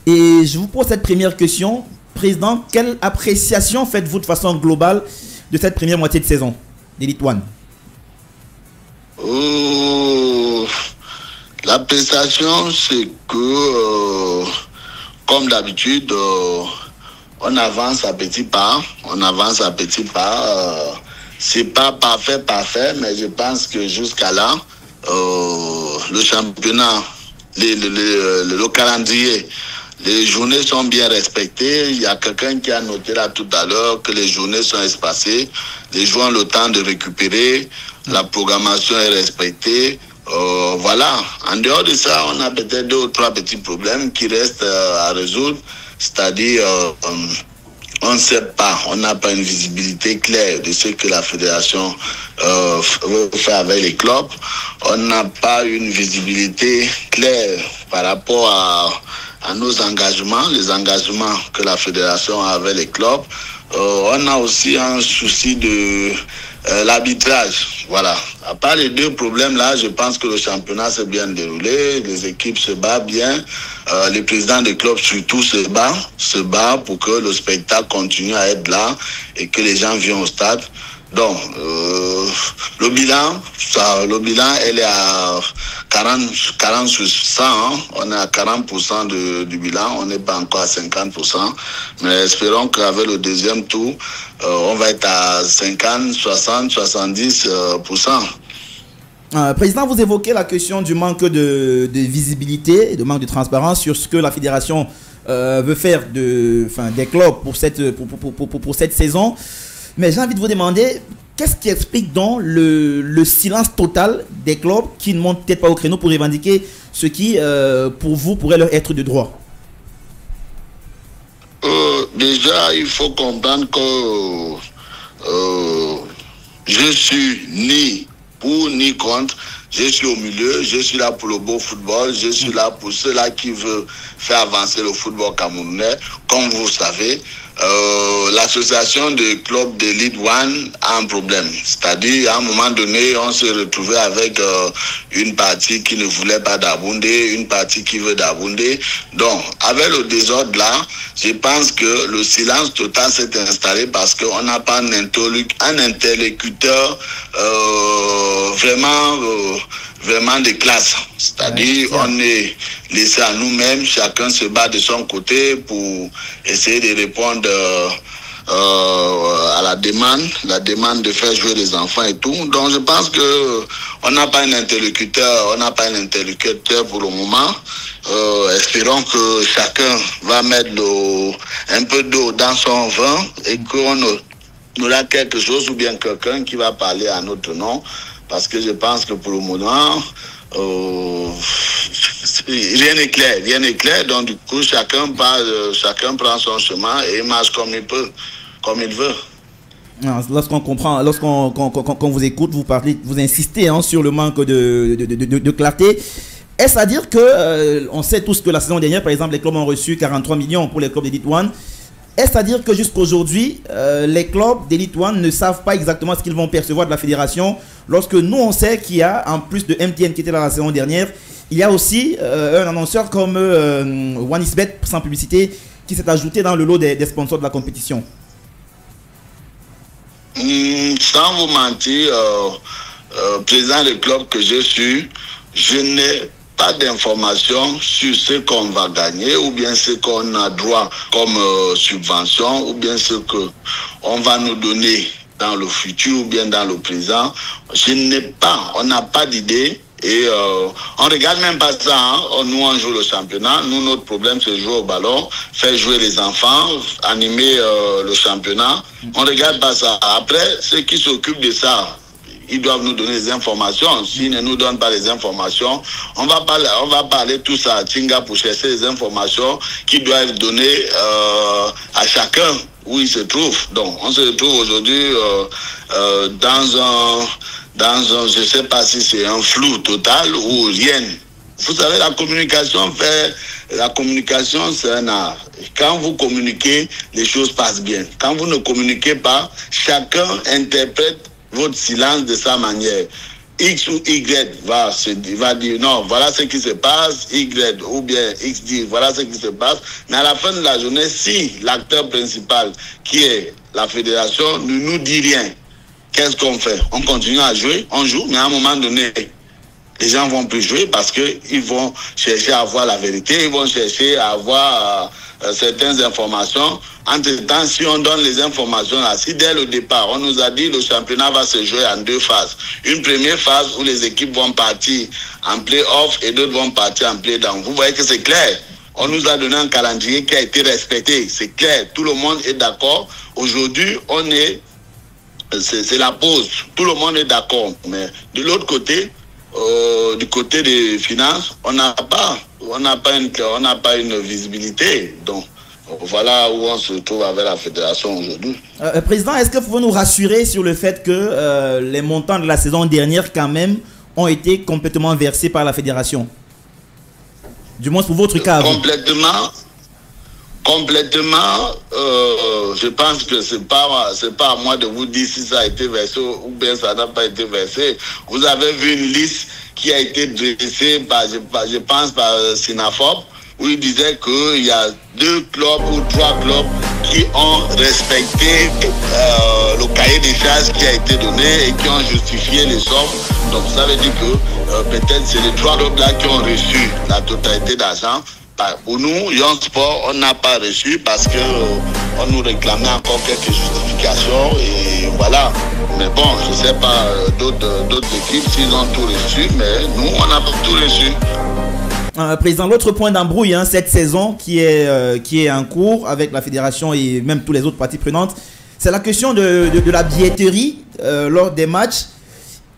Et je vous pose cette première question. Président, quelle appréciation faites-vous de façon globale de cette première moitié de saison d'Elite One? L'appréciation, c'est que, comme d'habitude, on avance à petits pas. C'est pas parfait, mais je pense que jusqu'à là, le championnat, le calendrier, les journées sont bien respectées. Il y a quelqu'un qui a noté là tout à l'heure que les journées sont espacées. Les joueurs ont le temps de récupérer. La programmation est respectée. Voilà. En dehors de ça, on a peut-être 2 ou 3 petits problèmes qui restent à résoudre. C'est-à-dire, on ne sait pas, on n'a pas une visibilité claire de ce que la fédération veut faire avec les clubs. On n'a pas une visibilité claire par rapport à nos engagements, les engagements que la fédération a avec les clubs. On a aussi un souci de l'arbitrage. Voilà. À part les 2 problèmes-là, je pense que le championnat s'est bien déroulé, les équipes se battent bien, les présidents des clubs surtout se battent pour que le spectacle continue à être là et que les gens viennent au stade. Donc, le bilan, elle est à 40 sur 100. Hein. On est à 40% du bilan. On n'est pas encore à 50%. Mais espérons qu'avec le deuxième tour, on va être à 50, 60, 70%. Président, vous évoquez la question du manque de visibilité et de manque de transparence sur ce que la fédération veut faire des clubs pour cette saison. Mais j'ai envie de vous demander, qu'est-ce qui explique donc le silence total des clubs qui ne montent peut-être pas au créneau pour revendiquer ce qui, pour vous, pourrait leur être de droit? Déjà, il faut comprendre que je suis ni pour ni contre. Je suis au milieu, je suis là pour le beau football, je suis là pour ceux-là qui veulent faire avancer le football camerounais. Comme vous savez, l'association de clubs d'Elite One a un problème. C'est-à-dire, à un moment donné, on s'est retrouvé avec une partie qui ne voulait pas d'Aboundé, une partie qui veut d'Aboundé. Donc, avec le désordre là, je pense que le silence total s'est installé parce qu'on n'a pas un interlocuteur vraiment de classe. C'est-à-dire, on est laissé à nous-mêmes, chacun se bat de son côté pour essayer de répondre à la demande de faire jouer les enfants et tout. Donc, je pense que on n'a pas un interlocuteur pour le moment. Espérons que chacun va mettre un peu d'eau dans son vin et qu'on aura quelque chose ou bien quelqu'un qui va parler à notre nom. Parce que je pense que pour le moment, rien n'est clair. Donc du coup, chacun prend son chemin et marche comme il peut, comme il veut. Lorsqu'on vous écoute, vous insistez sur le manque de clarté. Est-ce à dire que, on sait tous que la saison dernière, par exemple, les clubs ont reçu 43 millions pour les clubs d'Elite One. Est-ce à dire que jusqu'aujourd'hui, les clubs d'Elite One ne savent pas exactement ce qu'ils vont percevoir de la fédération, lorsque nous, on sait qu'il y a, en plus de MTN qui était là la saison dernière, il y a aussi un annonceur comme OneXBet, sans publicité, qui s'est ajouté dans le lot des sponsors de la compétition? Sans vous mentir, président du club que je suis, je n'ai pas d'informations sur ce qu'on va gagner ou bien ce qu'on a droit comme subvention ou bien ce qu'on va nous donner dans le futur ou bien dans le présent. On n'a pas d'idée et on regarde même pas ça. Hein. Nous, on joue le championnat. Nous, notre problème, c'est jouer au ballon, faire jouer les enfants, animer le championnat. On regarde pas ça. Après, ceux qui s'occupent de ça, ils doivent nous donner des informations. S'ils ne nous donnent pas les informations, on va parler tous à Tinga pour chercher les informations qui doivent être données à chacun où il se trouve. Donc, on se retrouve aujourd'hui dans un, je ne sais pas si c'est un flou total ou rien. Vous savez, la communication, c'est un art. Quand vous communiquez, les choses passent bien. Quand vous ne communiquez pas, chacun interprète votre silence de sa manière. X ou Y va dire non, voilà ce qui se passe, Y ou bien X dit voilà ce qui se passe. Mais à la fin de la journée, si l'acteur principal, qui est la fédération, ne nous dit rien, qu'est-ce qu'on fait? On continue à jouer, on joue, mais à un moment donné, les gens vont plus jouer parce qu'ils vont chercher à avoir la vérité, ils vont chercher à avoir certaines informations. Entre-temps, si on donne les informations là, si dès le départ, on nous a dit que le championnat va se jouer en 2 phases. Une première phase où les équipes vont partir en play-off et d'autres vont partir en play-down. Vous voyez que c'est clair. On nous a donné un calendrier qui a été respecté. C'est clair. Tout le monde est d'accord. Aujourd'hui, c'est la pause. Tout le monde est d'accord. Mais de l'autre côté, du côté des finances, on n'a pas une visibilité. Donc, voilà où on se trouve avec la fédération aujourd'hui. Président, est-ce que vous pouvez nous rassurer sur le fait que les montants de la saison dernière, quand même, ont été complètement versés par la fédération? Du moins pour votre cas. Complètement, je pense que c'est pas à moi de vous dire si ça a été versé ou bien ça n'a pas été versé. Vous avez vu une liste qui a été dressée par, je pense, par Sinafob, où il disait qu'il y a 2 clubs ou 3 clubs qui ont respecté le cahier des charges qui a été donné et qui ont justifié les sommes. Donc ça veut dire que peut-être c'est les 3 clubs là qui ont reçu la totalité d'argent. Pour nous, Young Sport, on n'a pas reçu parce qu'on nous réclamait encore quelques justifications et voilà. Mais bon, je ne sais pas d'autres équipes s'ils ont tout reçu, mais nous, on n'a pas tout reçu. Président, l'autre point d'embrouille cette saison qui est en cours avec la fédération et même tous les autres parties prenantes, c'est la question de la billetterie lors des matchs.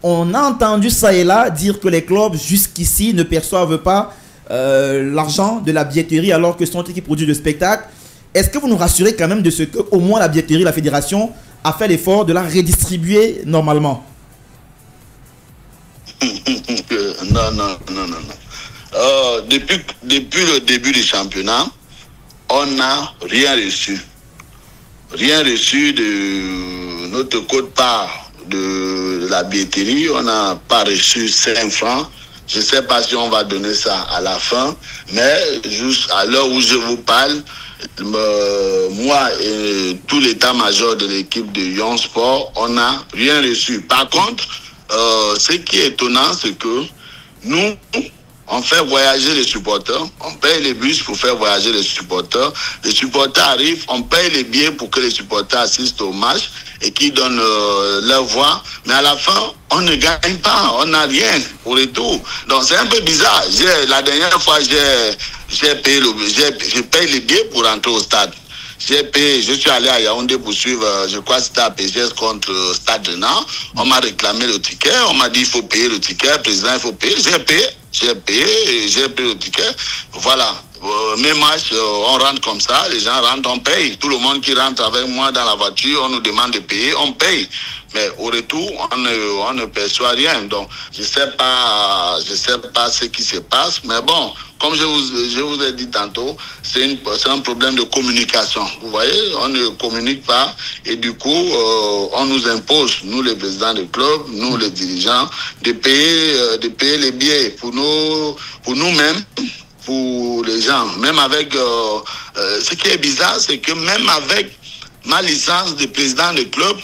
On a entendu ça et là dire que les clubs jusqu'ici ne perçoivent pas l'argent de la billetterie alors que ce sont eux qui produisent le spectacle. Est-ce que vous nous rassurez quand même de ce que au moins la billetterie, la fédération a fait l'effort de la redistribuer normalement? Non. Depuis le début du championnat, on n'a rien reçu. Rien reçu de notre quote-part de la billetterie. On n'a pas reçu 5 francs. Je ne sais pas si on va donner ça à la fin, mais juste à l'heure où je vous parle, moi et tout l'état-major de l'équipe de Young Sport, on n'a rien reçu. Par contre, ce qui est étonnant, c'est que nous, on fait voyager les supporters, on paye les bus pour faire voyager les supporters arrivent, on paye les billets pour que les supporters assistent au match et qu'ils donnent leur voix, mais à la fin, on ne gagne pas, on n'a rien au retour. Donc c'est un peu bizarre. La dernière fois, je paye les billets pour rentrer au stade. Je suis allé à Yaoundé pour suivre, je crois que c'était à PGS contre Stade de Nantes. On m'a réclamé le ticket, on m'a dit il faut payer le ticket, président il faut payer. J'ai payé le ticket. Voilà. Mes matchs, on rentre comme ça, les gens rentrent, on paye. Tout le monde qui rentre avec moi dans la voiture, on nous demande de payer, on paye. Mais au retour, on ne perçoit rien. Donc, je sais pas ce qui se passe. Mais bon, comme je vous ai dit tantôt, c'est un problème de communication. Vous voyez, on ne communique pas. Et du coup, on nous impose, nous les présidents du club, nous les dirigeants, de payer les billets pour nous-mêmes, pour les gens. Même avec... ce qui est bizarre, c'est que même avec ma licence de président de club,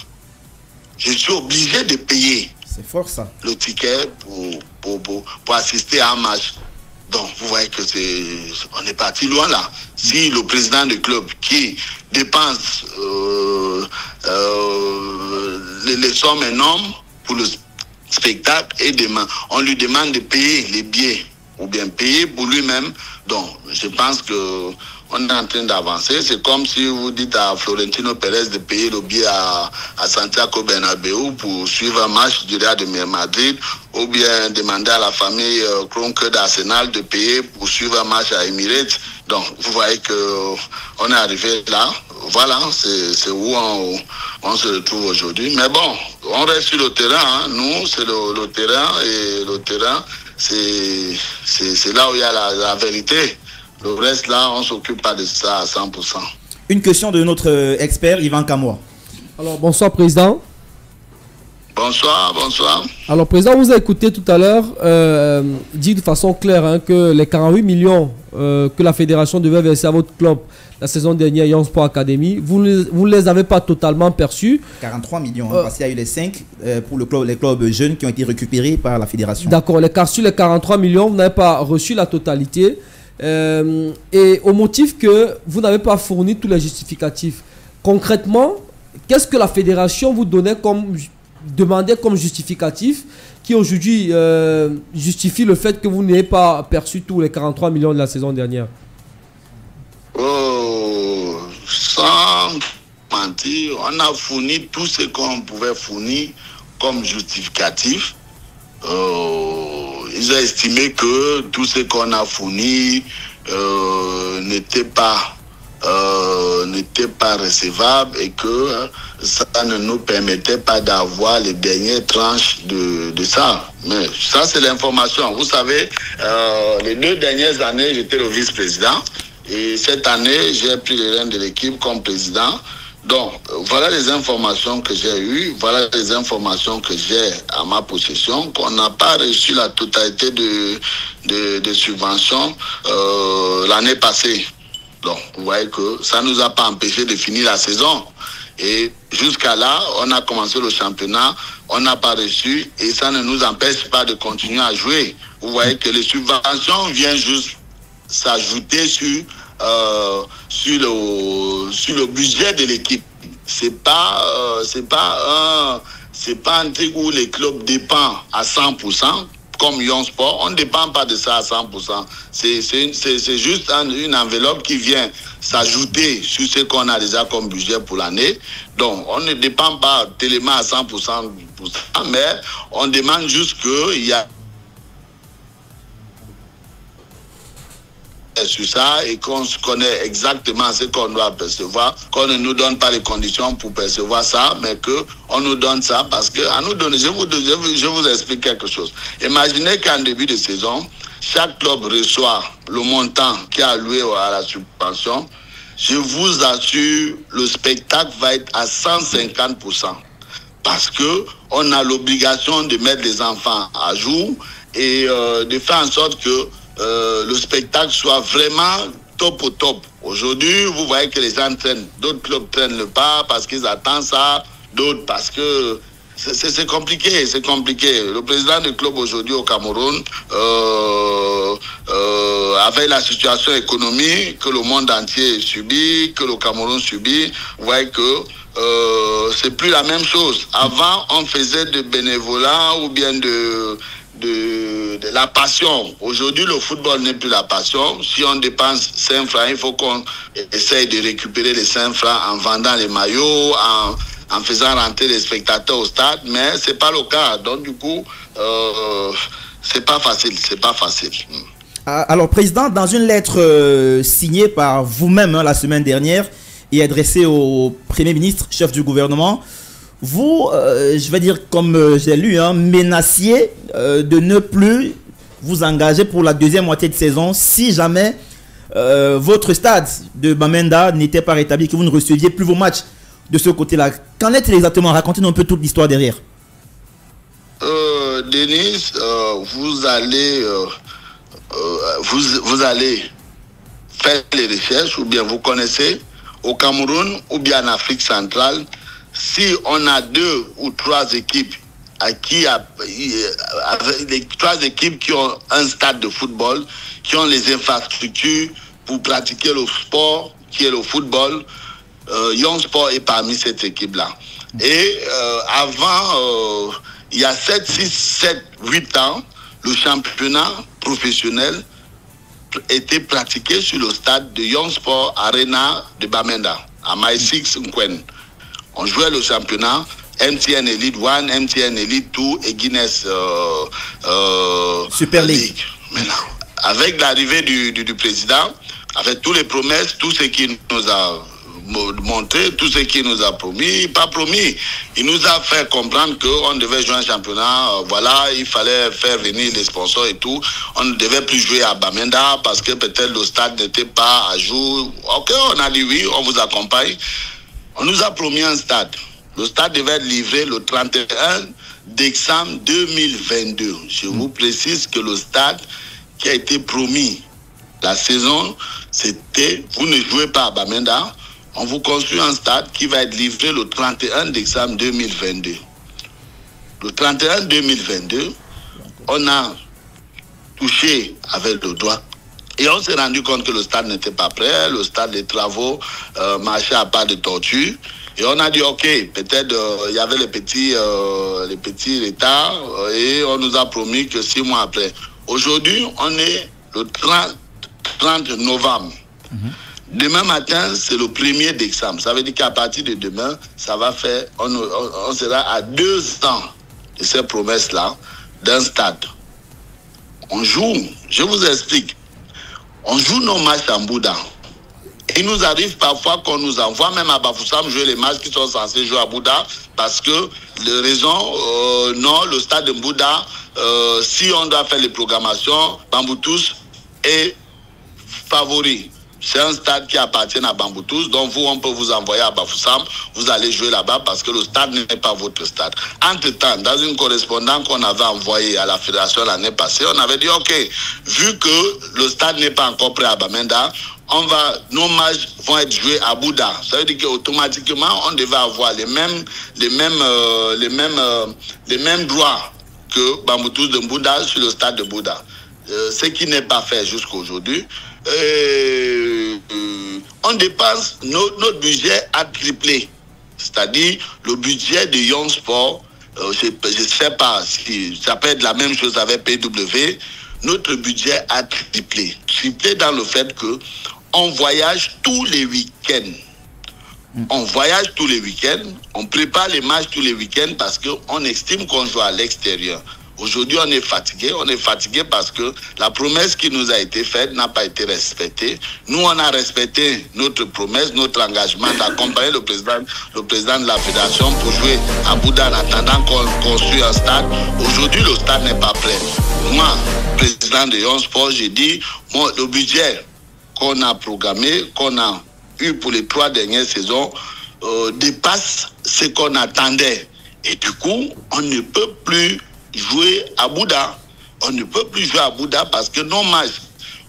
je suis obligé de payer. C'est fort ça. Le ticket pour assister à un match. Donc, vous voyez que on est parti loin là. Si le président du club qui dépense les sommes énormes pour le spectacle et on lui demande de payer les billets ou bien payer pour lui-même. Donc, je pense que on est en train d'avancer. C'est comme si vous dites à Florentino Pérez de payer le billet à Santiago Bernabéu pour suivre un match du Real de Madrid, ou bien demander à la famille Kroenke d'Arsenal de payer pour suivre un match à Emirates. Donc, vous voyez que on est arrivé là. Voilà, c'est où on se retrouve aujourd'hui. Mais bon, on reste sur le terrain. Nous, c'est le terrain, et le terrain, c'est là où il y a la vérité. Le reste, là, on ne s'occupe pas de ça à 100%. Une question de notre expert, Yvan Kamoa. Alors, bonsoir, Président. Bonsoir, bonsoir. Alors, président, vous avez écouté tout à l'heure dire de façon claire que les 48 millions que la fédération devait verser à votre club la saison dernière, Young Sport Academy, vous ne les avez pas totalement perçus. 43 millions, parce qu'il y a eu les 5 pour les clubs jeunes qui ont été récupérés par la fédération. D'accord, sur les 43 millions, vous n'avez pas reçu la totalité. Et au motif que vous n'avez pas fourni tous les justificatifs. Concrètement, qu'est-ce que la fédération vous demandait comme justificatif qui aujourd'hui justifie le fait que vous n'ayez pas perçu tous les 43 millions de la saison dernière? Sans mentir, on a fourni tout ce qu'on pouvait fournir comme justificatif. Ils ont estimé que tout ce qu'on a fourni n'était pas recevable et que ça ne nous permettait pas d'avoir les dernières tranches de ça. Mais ça, c'est l'information. Vous savez, les 2 dernières années, j'étais le vice-président et cette année, j'ai pris les rênes de l'équipe comme président. Donc, voilà les informations que j'ai eues, voilà les informations que j'ai à ma possession, qu'on n'a pas reçu la totalité de subventions l'année passée. Donc, vous voyez que ça ne nous a pas empêché de finir la saison. Et jusqu'à là, on a commencé le championnat, on n'a pas reçu et ça ne nous empêche pas de continuer à jouer. Vous voyez que les subventions viennent juste s'ajouter sur le budget de l'équipe. C'est pas un truc où les clubs dépendent à 100%. Comme Young Sport, on ne dépend pas de ça à 100%. C'est juste une enveloppe qui vient s'ajouter sur ce qu'on a déjà comme budget pour l'année. Donc, on ne dépend pas tellement à 100% pour ça, mais on demande juste qu'il y a sur ça et qu'on connaît exactement ce qu'on doit percevoir, qu'on ne nous donne pas les conditions pour percevoir ça, mais qu'on nous donne ça parce que à nous donner, je vous explique quelque chose. Imaginez qu'en début de saison, chaque club reçoit le montant qui est alloué à la subvention. Je vous assure, le spectacle va être à 150%. Parce que on a l'obligation de mettre les enfants à jour et de faire en sorte que le spectacle soit vraiment top au top. Aujourd'hui, vous voyez que les gens traînent. D'autres clubs traînent le pas parce qu'ils attendent ça. D'autres parce que c'est compliqué, c'est compliqué. Le président du club aujourd'hui au Cameroun, avec la situation économique que le monde entier subit, que le Cameroun subit, vous voyez que c'est plus la même chose. Avant, on faisait de bénévolat ou bien de la passion. Aujourd'hui, le football n'est plus la passion. Si on dépense 5 francs, il faut qu'on essaye de récupérer les 5 francs en vendant les maillots, en faisant rentrer les spectateurs au stade, mais c'est pas le cas. Donc, du coup, c'est pas facile, c'est pas facile. Alors, Président, dans une lettre signée par vous-même la semaine dernière et adressée au Premier ministre, chef du gouvernement, vous, je vais dire comme j'ai lu, menaciez de ne plus vous engager pour la deuxième moitié de saison si jamais votre stade de Bamenda n'était pas rétabli, que vous ne receviez plus vos matchs de ce côté-là. Qu'en est-il exactement? Racontez-nous un peu toute l'histoire derrière. Denis, vous allez faire les recherches ou bien vous connaissez au Cameroun ou bien en Afrique centrale. Si on a 2 ou 3 équipes les 3 équipes qui ont un stade de football, qui ont les infrastructures pour pratiquer le sport, qui est le football, Young Sport est parmi cette équipe-là. Et avant, il y a 7, 6, 7, 8 ans, le championnat professionnel était pratiqué sur le stade de Young Sport Arena de Bamenda, à My6 Nkwen. On jouait le championnat, MTN Elite 1, MTN Elite 2 et Guinness Super League. Maintenant, avec l'arrivée du président, avec toutes les promesses, tout ce qu'il nous a montré, tout ce qu'il nous a promis, pas promis. Il nous a fait comprendre qu'on devait jouer un championnat, voilà, il fallait faire venir les sponsors et tout. On ne devait plus jouer à Bamenda parce que peut-être le stade n'était pas à jour. Ok, on a dit oui, on vous accompagne. On nous a promis un stade. Le stade devait être livré le 31 d'examen 2022. Je vous précise que le stade qui a été promis la saison, c'était, vous ne jouez pas à Bamenda, on vous construit un stade qui va être livré le 31 décembre 2022. Le 31 2022, on a touché avec le doigt et on s'est rendu compte que le stade n'était pas prêt, le stade, les travaux marchaient à pas de tortue. Et on a dit, ok, peut-être il y avait les petits retards et on nous a promis que 6 mois après. Aujourd'hui, on est le 30 novembre. Demain matin, c'est le 1er décembre. Ça veut dire qu'à partir de demain, ça va faire, on sera à 2 ans de ces promesses-là d'un stade. On joue, je vous explique, on joue nos matchs en Bouddha. Il nous arrive parfois qu'on nous envoie même à Bafoussam jouer les matchs qui sont censés jouer à Bouddha parce que les raisons, non, le stade de Bouddha, si on doit faire les programmations, Bamboutous est favori. C'est un stade qui appartient à Bamboutous, donc vous, on peut vous envoyer à Bafoussam, vous allez jouer là-bas parce que le stade n'est pas votre stade. Entre-temps, dans une correspondance qu'on avait envoyée à la fédération l'année passée, on avait dit, ok, vu que le stade n'est pas encore prêt à Bamenda, nos matchs vont être joués à Bouddha. Ça veut dire qu'automatiquement, on devait avoir les mêmes droits que Bamboutous de Bouddha sur le stade de Bouddha. Ce qui n'est pas fait jusqu'à aujourd'hui. On dépense, notre budget a triplé. C'est-à-dire, le budget de Young Sport, je ne sais pas si ça peut être la même chose avec PW, notre budget a triplé. Triplé dans le fait que on voyage tous les week-ends. On voyage tous les week-ends, on prépare les matchs tous les week-ends parce qu'on estime qu'on joue à l'extérieur. Aujourd'hui, on est fatigué parce que la promesse qui nous a été faite n'a pas été respectée. Nous, on a respecté notre promesse, notre engagement d'accompagner le président de la fédération pour jouer à Bouddha en attendant qu'on construise un stade. Aujourd'hui, le stade n'est pas prêt. Moi, président de Young Sport, j'ai dit, le budget qu'on a programmé, qu'on a eu pour les 3 dernières saisons, dépasse ce qu'on attendait. Et du coup, on ne peut plus jouer à Bouddha. On ne peut plus jouer à Bouddha parce que nos matchs,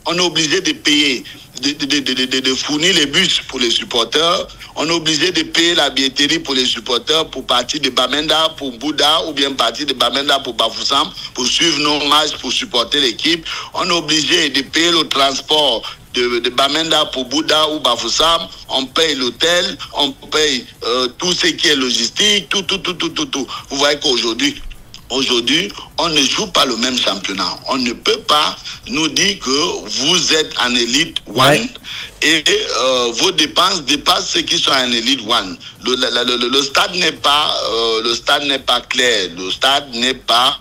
on est obligé de payer, de fournir les bus pour les supporters. On est obligé de payer la billetterie pour les supporters pour partir de Bamenda pour Bouddha ou bien partir de Bamenda pour Bafoussam pour suivre nos matchs, pour supporter l'équipe. On est obligé de payer le transport de Bamenda pour Bouddha ou Bafoussam. On paye l'hôtel, on paye tout ce qui est logistique, tout. Vous voyez qu'aujourd'hui, on ne joue pas le même championnat. On ne peut pas nous dire que vous êtes en Elite 1 et vos dépenses dépassent ceux qui sont en Elite 1. Le stade n'est pas clair. Le stade n'est pas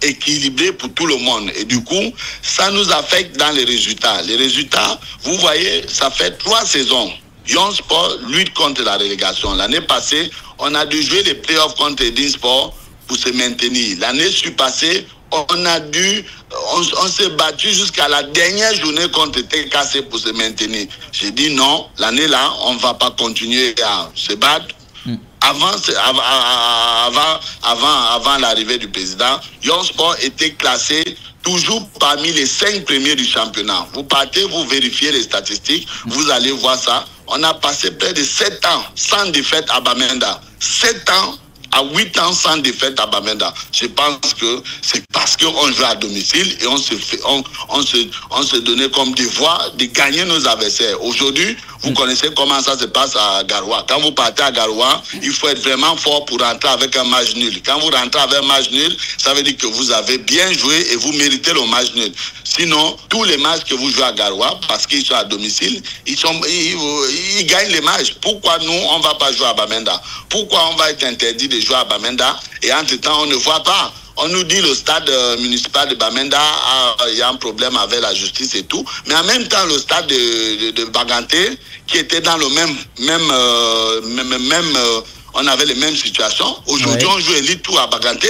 équilibré pour tout le monde. Et du coup, ça nous affecte dans les résultats. Les résultats, vous voyez, ça fait 3 saisons. Young Sport lutte contre la relégation. L'année passée, on a dû jouer les playoffs contre Edin Sport pour se maintenir. L'année passée, on s'est battu jusqu'à la dernière journée contre TKC pour se maintenir. J'ai dit non, l'année là, on ne va pas continuer à se battre. Avant l'arrivée du président, Young Sport était classé toujours parmi les 5 premiers du championnat. Vous partez, vous vérifiez les statistiques, vous allez voir ça. On a passé près de 7 ans sans défaite à Bamenda. 7 ans à 8 ans sans défaite à Bamenda. Je pense que c'est parce qu'on joue à domicile et on se donnait comme devoir de gagner nos adversaires. Aujourd'hui, vous connaissez comment ça se passe à Garoua. Quand vous partez à Garoua, il faut être vraiment fort pour rentrer avec un match nul. Quand vous rentrez avec un match nul, ça veut dire que vous avez bien joué et vous méritez le match nul. Sinon, tous les matchs que vous jouez à Garoua, parce qu'ils sont à domicile, ils gagnent les matchs. Pourquoi nous, on ne va pas jouer à Bamenda? Pourquoi on va être interdit de jouer à Bamenda et entre-temps, on ne voit pas? On nous dit le stade municipal de Bamenda, il y a un problème avec la justice et tout. Mais en même temps, le stade de Baganté, qui était dans le on avait les mêmes situations. Aujourd'hui, on joue Elite Tour à Baganté.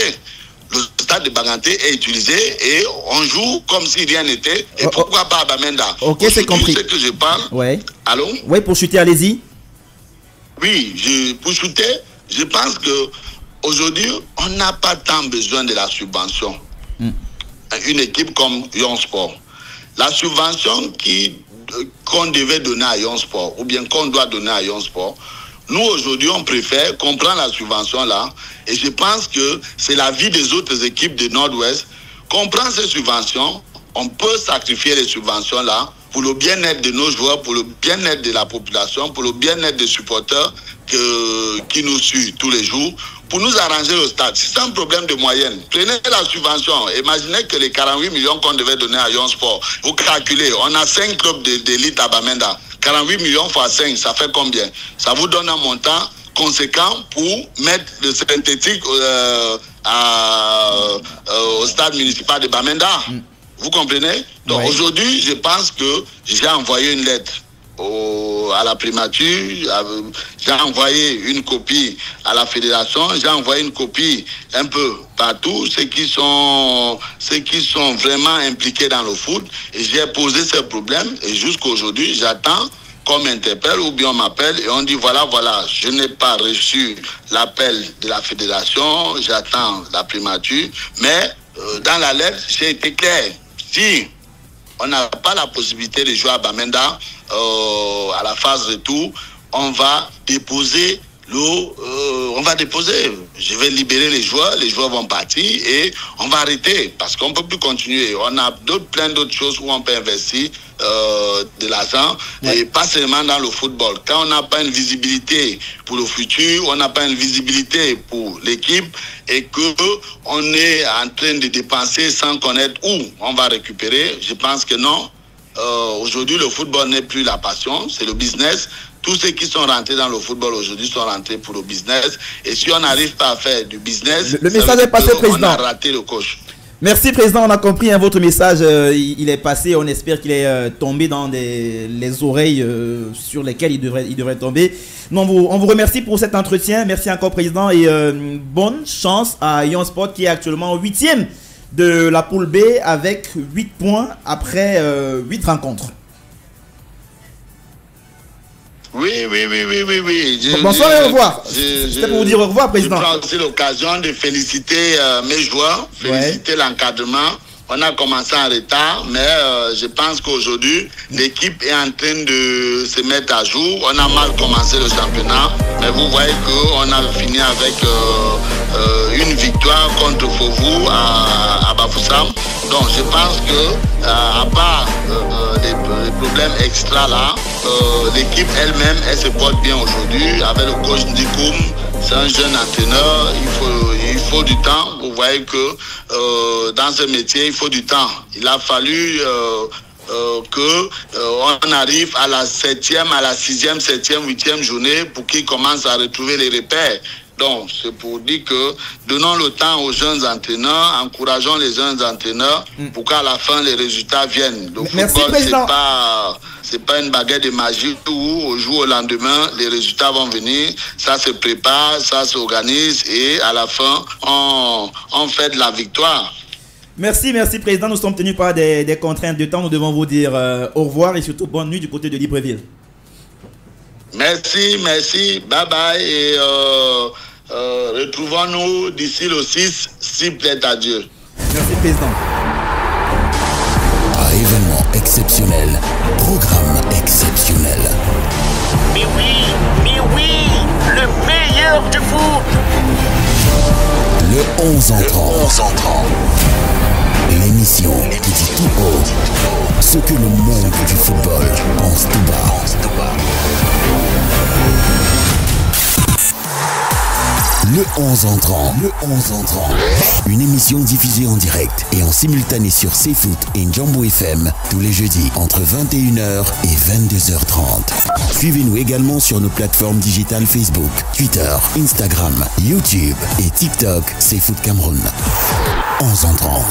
Le stade de Baganté est utilisé et on joue comme si rien n'était. Et pourquoi pas à Bamenda? Ok, c'est compris. C'est que je parle. Ouais. Allô? Oui, pour chuter, allez-y. Oui, pour shooter, je pense que aujourd'hui, on n'a pas tant besoin de la subvention. Une équipe comme Lyon Sport. La subvention qu'on devait donner à Lyon Sport, ou bien qu'on doit donner à Lyon Sport, nous, aujourd'hui, on préfère qu'on prenne la subvention là, et je pense que c'est la vie des autres équipes de Nord-Ouest, qu'on prend ces subventions, on peut sacrifier les subventions là, pour le bien-être de nos joueurs, pour le bien-être de la population, pour le bien-être des supporters qui nous suivent tous les jours, pour nous arranger le stade. Si c'est un problème de moyenne, prenez la subvention. Imaginez que les 48 millions qu'on devait donner à Lyon Sport, vous calculez, on a 5 clubs d'élite à Bamenda. 48 millions fois 5, ça fait combien? Ça vous donne un montant conséquent pour mettre le synthétique au stade municipal de Bamenda. Vous comprenez? Donc aujourd'hui, je pense que j'ai envoyé une lettre à la primature, j'ai envoyé une copie à la fédération, j'ai envoyé une copie un peu partout, ceux qui sont vraiment impliqués dans le foot, et j'ai posé ces problèmes, et jusqu'aujourd'hui, j'attends qu'on m'interpelle ou bien on m'appelle et on dit voilà, je n'ai pas reçu l'appel de la fédération, j'attends la primature, mais dans la lettre, j'ai été clair. Si on n'a pas la possibilité de jouer à Bamenda à la phase retour, on va déposer je vais libérer les joueurs vont partir et on va arrêter parce qu'on ne peut plus continuer. On a plein d'autres choses où on peut investir de l'argent et pas seulement dans le football. Quand on n'a pas une visibilité pour le futur, on n'a pas une visibilité pour l'équipe et qu'on est en train de dépenser sans connaître où on va récupérer, je pense que non. Aujourd'hui, le football n'est plus la passion, c'est le business. Tous ceux qui sont rentrés dans le football aujourd'hui sont rentrés pour le business. Et si on n'arrive pas à faire du business, le message est passé, président. On a raté le coach. Merci, président. On a compris votre message. Il est passé. On espère qu'il est tombé dans les oreilles sur lesquelles il devrait tomber. Non, on vous remercie pour cet entretien. Merci encore, président. Et bonne chance à Lyon Sport qui est actuellement 8e de la poule B avec 8 points après 8 rencontres. Oui. Bonsoir et au revoir. C'était pour vous dire au revoir, président. Je prends aussi l'occasion de féliciter mes joueurs, féliciter l'encadrement. On a commencé en retard, mais je pense qu'aujourd'hui, l'équipe est en train de se mettre à jour. On a mal commencé le championnat, mais vous voyez qu'on a fini avec une victoire contre Fovu à Bafoussam. Donc je pense que, à part les problèmes extra là, l'équipe elle-même, elle se porte bien aujourd'hui avec le coach Ndikoum. C'est un jeune entraîneur, il faut du temps. Vous voyez que dans ce métier, il faut du temps. Il a fallu qu'on arrive à la 7e, à la 6e, 7e, 8e journée pour qu'il commence à retrouver les repères. Donc, c'est pour dire que donnons le temps aux jeunes entraîneurs, encourageons les jeunes entraîneurs pour qu'à la fin, les résultats viennent. Le football, c'est pas une baguette de magie où au jour au lendemain, les résultats vont venir. Ça se prépare, ça s'organise et à la fin, on fait de la victoire. Merci, président. Nous sommes tenus par des contraintes de temps. Nous devons vous dire au revoir et surtout bonne nuit du côté de Libreville. Merci. Bye bye. Et retrouvons-nous d'ici le 6, s'il plaît à Dieu. Merci, président. Événement exceptionnel, programme exceptionnel. Mais oui, le meilleur du foot. Le 11 entrant. L'émission qui dit tout haut ce que le monde du football pense tout bas. Le 11 entrant. Une émission diffusée en direct et en simultané sur CFoot et Njambo FM tous les jeudis entre 21h et 22h30. Suivez-nous également sur nos plateformes digitales Facebook, Twitter, Instagram, YouTube et TikTok CFoot Cameroun. 11 entrant.